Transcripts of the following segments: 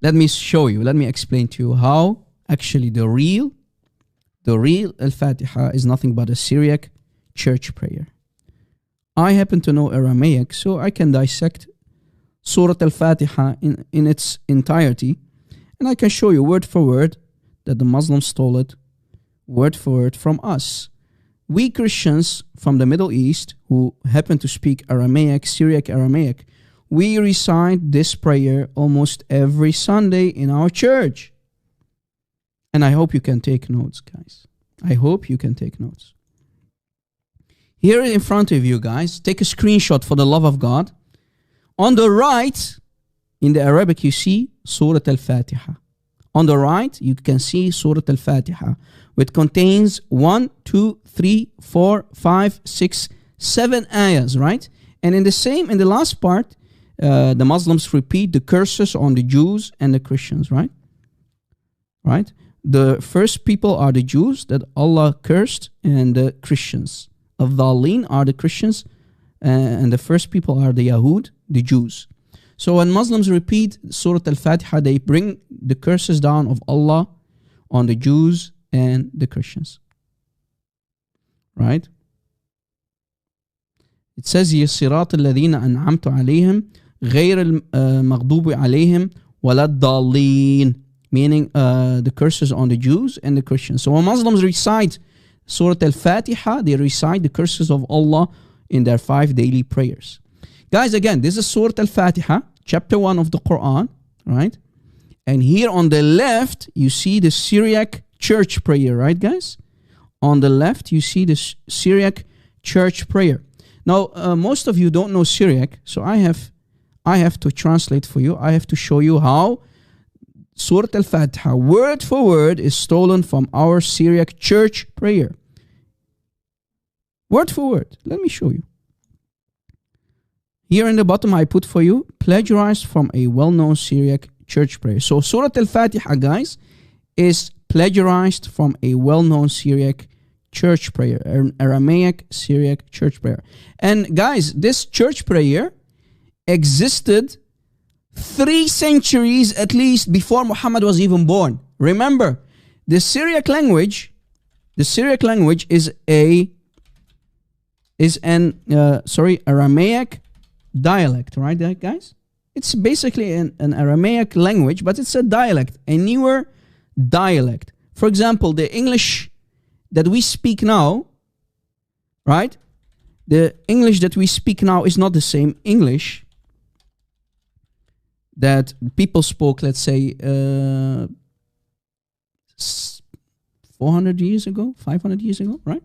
Let me show you, let me explain to you how actually the real Al-Fatiha is nothing but a Syriac church prayer. I happen to know Aramaic, so I can dissect Surah Al-Fatiha in its entirety, and I can show you word for word that the Muslims stole it word for word from us. We Christians from the Middle East who happen to speak Aramaic, Syriac Aramaic, we recite this prayer almost every Sunday in our church. And I hope you can take notes, guys. I hope you can take notes. Here in front of you, guys, take a screenshot for the love of God. On the right, in the Arabic, you see Surah Al-Fatiha. On the right, you can see Surah Al-Fatiha, which contains 1, 2, 3, 4, 5, 6, 7 ayahs, right? And in the last part, the Muslims repeat the curses on the Jews and the Christians, right? Right? The first people are the Jews that Allah cursed, and the Christians. Al-Dhalin are the Christians, and the first people are the Yahud, the Jews. So when Muslims repeat Surah Al-Fatiha, they bring the curses down of Allah on the Jews and the Christians. Right? It says here, صراط الذين أنعمت عليهم غير المغضوب عليهم ولا الضالين, meaning the curses on the Jews and the Christians. So when Muslims recite Surah Al-Fatiha, they recite the curses of Allah in their 5 daily prayers. Guys, again, this is Surah Al-Fatiha, chapter 1 of the Quran, right? And here on the left, you see the Syriac church prayer, right, guys? On the left, you see the Syriac church prayer. Now, most of you don't know Syriac, so I have to translate for you. I have to show you how Surah Al-Fatiha, word for word, is stolen from our Syriac church prayer. Word for word. Let me show you. Here in the bottom, I put for you, plagiarized from a well-known Syriac church prayer. So Surah Al-Fatiha, guys, is plagiarized from a well-known Syriac church prayer, an Aramaic Syriac church prayer. And guys, this church prayer existed 3 centuries at least before Muhammad was even born. Remember, the Syriac language is an Aramaic dialect, right, guys? It's basically an Aramaic language, but it's a dialect, a newer dialect. For example, the English that we speak now, right? The English that we speak now is not the same English that people spoke, let's say, 400 years ago, 500 years ago, right?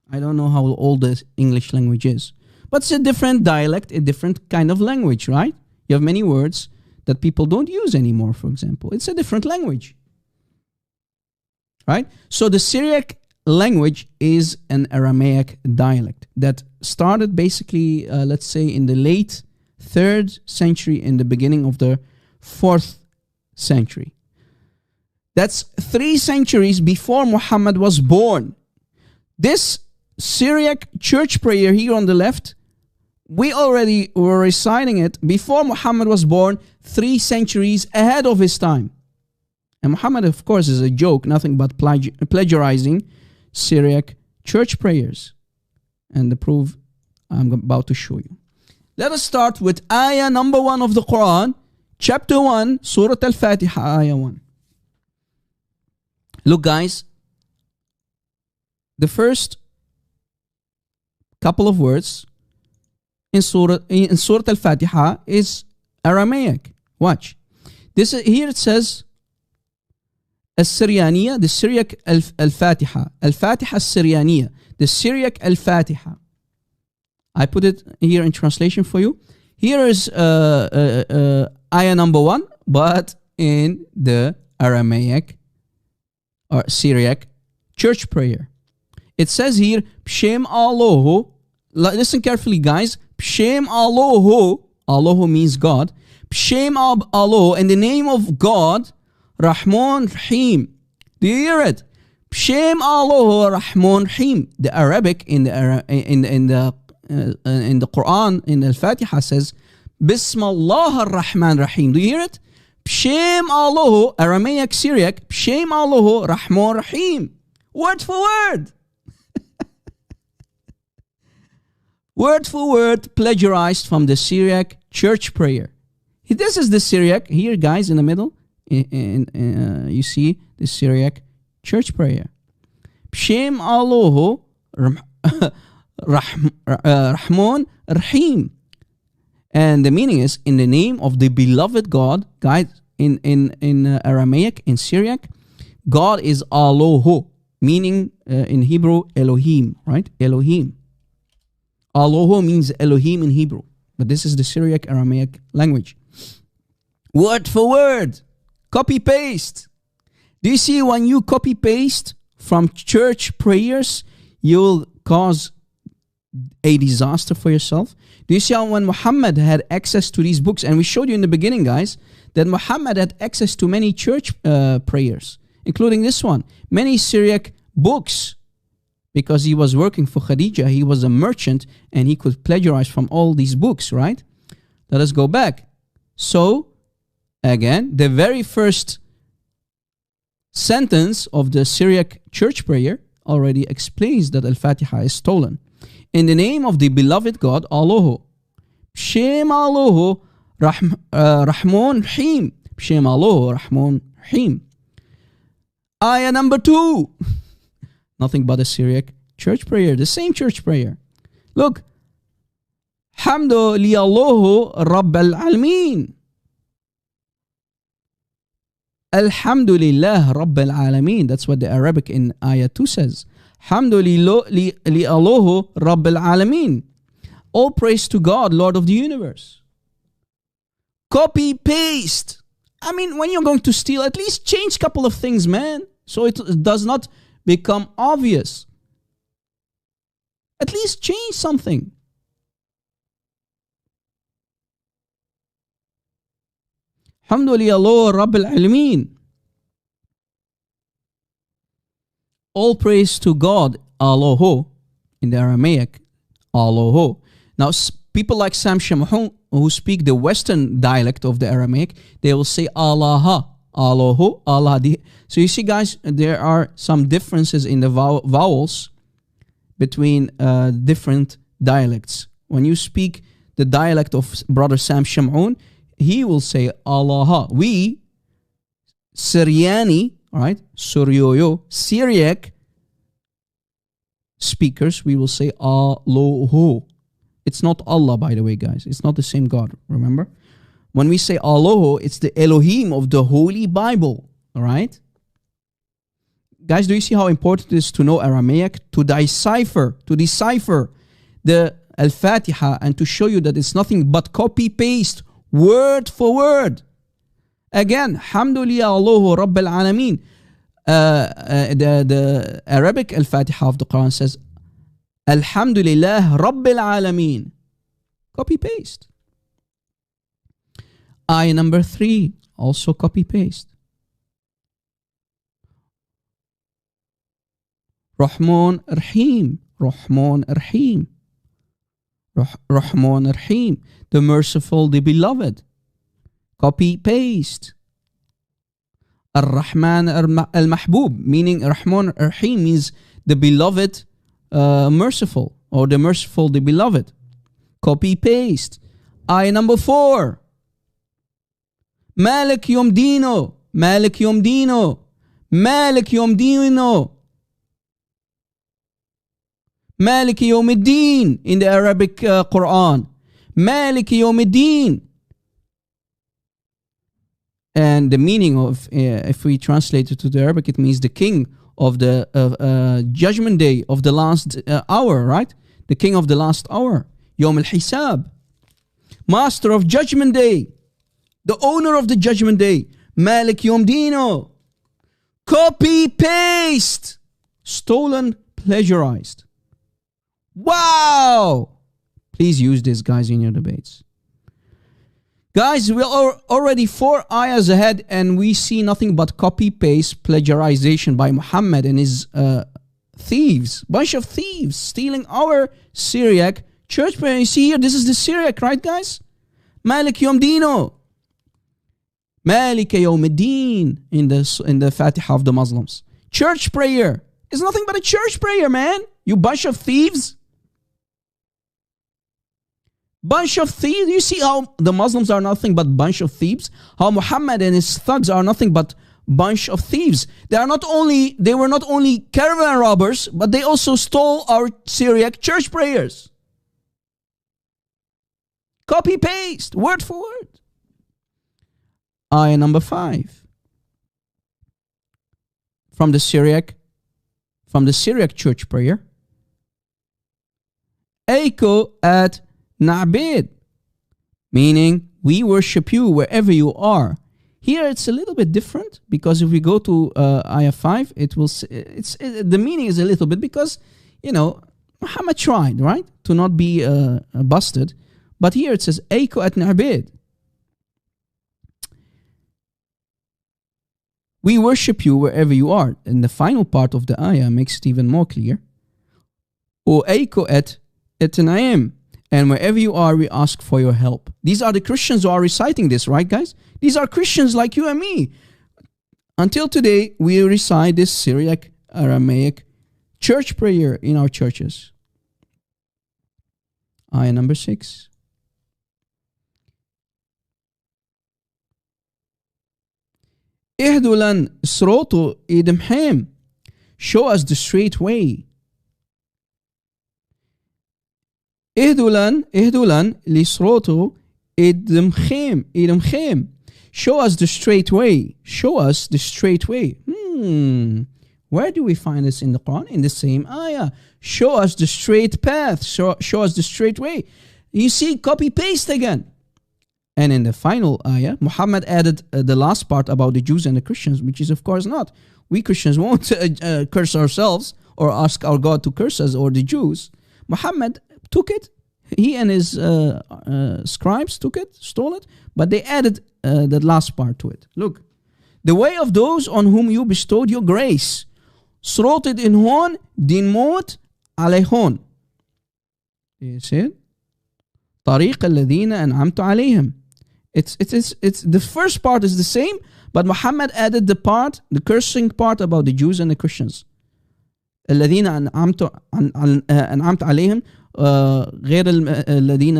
I don't know how old the English language is. But it's a different dialect, a different kind of language, right? You have many words that people don't use anymore, for example. It's a different language, right? So the Syriac language is an Aramaic dialect that started basically, let's say, in the late 3rd century, in the beginning of the 4th century. That's 3 centuries before Muhammad was born. This Syriac church prayer here on the left, we already were reciting it before Muhammad was born, 3 centuries ahead of his time. And Muhammad, of course, is a joke, nothing but plagiarizing Syriac church prayers. And the proof I'm about to show you. Let us start with ayah number 1 of the Quran, chapter 1, Surah Al-Fatiha, ayah 1. Look, guys, the first couple of words in Surah Al-Fatiha is Aramaic. Watch. Here it says, Al-Syrianiya, the Syriac Al-Fatiha. Al-Fatiha Al-Syrianiya, the Syriac Al-Fatiha. I put it here in translation for you. Here is ayah number 1, but in the Aramaic or Syriac church prayer. It says here, B'Shem Allahu. Listen carefully, guys. B'Shem Allahu. Allahu means God. B'Shem Allahu, in the name of God. Rahman Rahim. Do you hear it? B'Shem Allah Rahman Rahim. The Arabic in the Quran, in the Fatiha says, Bismillah ar-Rahman Rahim. Do you hear it? B'Shem Allah, Aramaic, Syriac, B'Shem Allah Rahman Rahim. Word for word. Word for word, plagiarized from the Syriac church prayer. This is the Syriac, here guys in the middle. You see the Syriac church prayer. B'Shem Allah Rahman Rahim. And the meaning is, in the name of the beloved God. Guys, in Aramaic, in Syriac, God is Allah, meaning in Hebrew Elohim, right? Elohim. Allah means Elohim in Hebrew, but this is the Syriac Aramaic language. Word for word, copy paste. Do you see, when you copy paste from church prayers, you will cause a disaster for yourself? Do you see how when Muhammad had access to these books, and we showed you in the beginning, guys, that Muhammad had access to many church prayers, including this one, many Syriac books, because he was working for Khadija, he was a merchant, and he could plagiarize from all these books, right? Let us go back. So, again, the very first sentence of the Syriac church prayer already explains that Al-Fatiha is stolen. In the name of the beloved God, Allah. B'Shem Allah Rahman Rahim. B'Shem Allah Rahman Rahim. Ayah number 2. Nothing but a Syriac church prayer. The same church prayer. Look. Hamdu li Allah Rabb al-Alamin. Alhamdulillah Rabb al-Alamin. That's what the Arabic in Ayah 2 says. Hamdu li Allah Rabb al-Alamin. All praise to God, Lord of the universe. Copy, paste. I mean, when you're going to steal, at least change a couple of things, man. So it does not become obvious. At least change something. Hamdu li Allah Rabb al-Alamin. All praise to God, Allah, in the Aramaic, Allah. Now, people like Sam Shamhun, who speak the Western dialect of the Aramaic, they will say Allah, Allah, Allah. So you see, guys, there are some differences in the vowels between different dialects. When you speak the dialect of Brother Sam Shamhun, he will say Allah. We, Syriani, right? Suryoyo, Syriac speakers, we will say Allah. It's not Allah, by the way, guys. It's not the same God, remember? When we say Allah, it's the Elohim of the Holy Bible, all right? Guys, do you see how important it is to know Aramaic? To decipher the Al-Fatiha, and to show you that it's nothing but copy-paste, word for word. Again, Hamdulillah Allah Rabb al-Alamin. The Arabic Al-Fatiha of the Quran says, Alhamdulillah Rabb al-Alamin. Copy paste. Ayah number 3, also copy paste. Rahman Rahim. Rahman Rahim. Rahman Rahim. The merciful, the beloved. Copy paste. Ar-Rahman al-Mahbub, meaning Rahman Rahim means the beloved merciful, or the merciful, the beloved. Copy paste. Ayah number 4. Malik Yom Dino. Malik Yom Dino. Malik Yom Dino. Malik Yom Din in the Arabic Quran. Malik Yom Din. And the meaning of, if we translate it to the Arabic, it means the king of the judgment day of the last hour, right? The king of the last hour. Yom al-Hisab. Master of judgment day. The owner of the judgment day. Malik Yom Dino. Copy, paste. Stolen, plagiarized. Wow! Please use this, guys, in your debates. Guys, we are already 4 ayahs ahead and we see nothing but copy-paste plagiarization by Muhammad and his thieves. Bunch of thieves stealing our Syriac church prayer. You see here, this is the Syriac, right guys? Malik Yom Dino. Malik Yom Din in the Fatiha of the Muslims. Church prayer. It's nothing but a church prayer, man. You bunch of thieves. Bunch of thieves. You see how the Muslims are nothing but bunch of thieves? How Muhammad and his thugs are nothing but bunch of thieves. They were not only caravan robbers, but they also stole our Syriac church prayers. Copy paste, word for word. Ayah number 5. From the Syriac church prayer. Echo at Na'bid, meaning we worship you wherever you are. Here it's a little bit different because if we go to ayah 5, the meaning is a little bit because, Muhammad tried, right, to not be busted. But here it says, Echo at Na'bid. We worship you wherever you are. And the final part of the ayah makes it even more clear. O Echo at Etnaim. And wherever you are, we ask for your help. These are the Christians who are reciting this, right, guys? These are Christians like you and me. Until today, we recite this Syriac, Aramaic church prayer in our churches. Ayah number 6. Ihdulan sroto idmhim. Show us the straight way. Ihdulan lisroto idmhim. Show us the straight way. Show us the straight way. Where do we find this in the Quran? In the same ayah. Show us the straight path. Show us the straight way. You see, copy paste again. And in the final ayah, Muhammad added the last part about the Jews and the Christians, which is of course not. We Christians won't curse ourselves or ask our God to curse us or the Jews. Muhammad took it. He and his scribes took it, stole it, but they added the last part to it. Look, the way of those on whom you bestowed your grace. Sroted in hon, din mot alayhon. You see it? طريق الذين أنعمت عليهم. It's the first part is the same, but Muhammad added the cursing part about the Jews and the Christians. الذين أنعمت عليهم غير الذين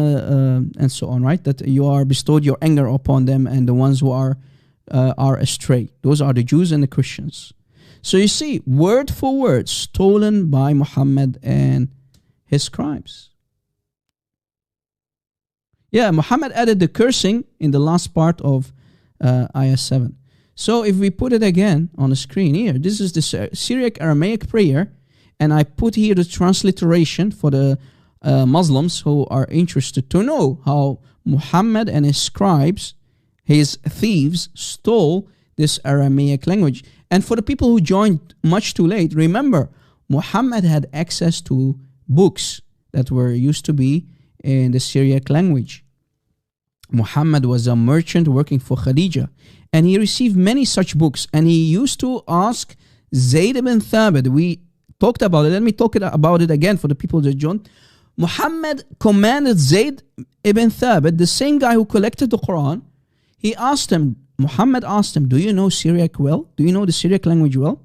and so on, right? That you are bestowed your anger upon them and the ones who are astray. Those are the Jews and the Christians. So you see, word for word, stolen by Muhammad and his scribes. Yeah, Muhammad added the cursing in the last part of ayah 7. So if we put it again on the screen here, this is the Syriac Aramaic prayer, and I put here the transliteration for the Muslims who are interested to know how Muhammad and his scribes, his thieves, stole this Aramaic language. And for the people who joined much too late, remember, Muhammad had access to books that were used to be in the Syriac language. Muhammad was a merchant working for Khadija, and he received many such books, and he used to ask Zayd ibn Thabit. We talked about it. Let me talk about it again for the people that joined. Muhammad commanded Zayd ibn Thabit, the same guy who collected the Quran, Muhammad asked him, do you know Syriac well? Do you know the Syriac language well?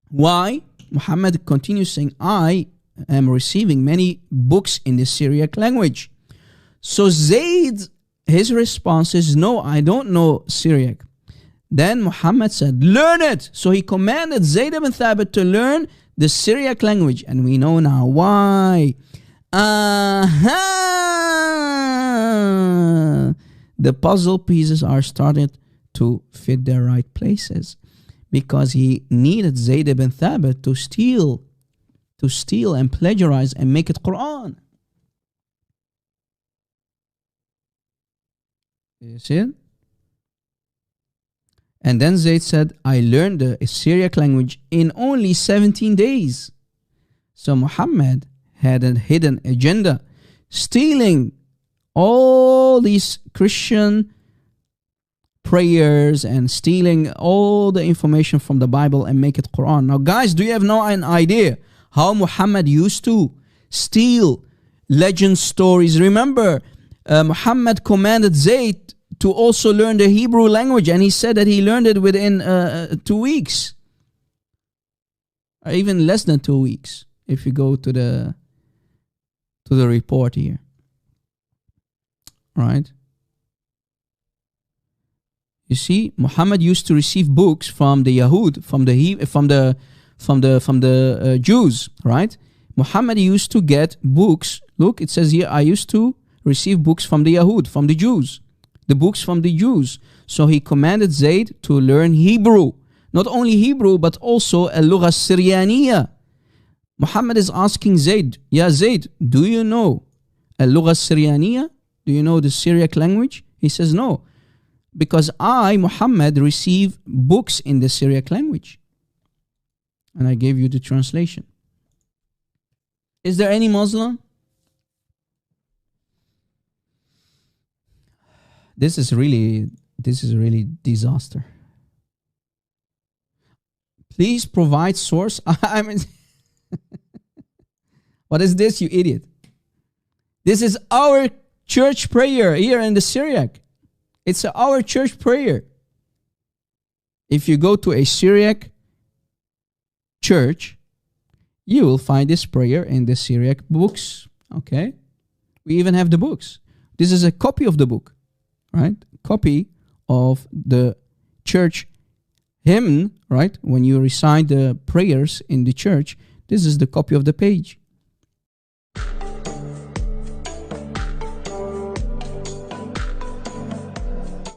Why? Muhammad continues saying, I am receiving many books in the Syriac language. So Zayd, his response is, no, I don't know Syriac. Then Muhammad said, learn it. So he commanded Zayd ibn Thabit to learn the Syriac language. And we know now why. The puzzle pieces are starting to fit their right places. Because he needed Zayd ibn Thabit to steal and plagiarize and make it Quran. You see it? And then Zayd said, I learned the Syriac language in only 17 days. So Muhammad had a hidden agenda, stealing all these Christian prayers and stealing all the information from the Bible and make it Quran. Now, guys, do you have no an idea how Muhammad used to steal legend stories? Remember, Muhammad commanded Zayd to also learn the Hebrew language, and he said that he learned it within 2 weeks, or even less than 2 weeks. If you go to the report here, right? You see, Muhammad used to receive books from the Yahud, from the Jews, right? Muhammad used to get books. Look, it says here, I used to receive books from the Yahud, from the Jews, the books from the Jews. So he commanded Zayd to learn Hebrew. Not only Hebrew, but also al-lugha Syrianiya. Muhammad is asking Zayd, Ya Zayd, do you know al-lugha Syrianiya? Do you know the Syriac language? He says, no, because I, Muhammad, receive books in the Syriac language. And I gave you the translation. Is there any Muslim? This is really disaster. Please provide source. I mean, what is this, you idiot? This is our church prayer here in the Syriac. It's our church prayer. If you go to a Syriac church, you will find this prayer in the Syriac books. Okay? We even have the books. This is a copy of the book, right? Copy of the church hymn, right? When you recite the prayers in the church, this is the copy of the page.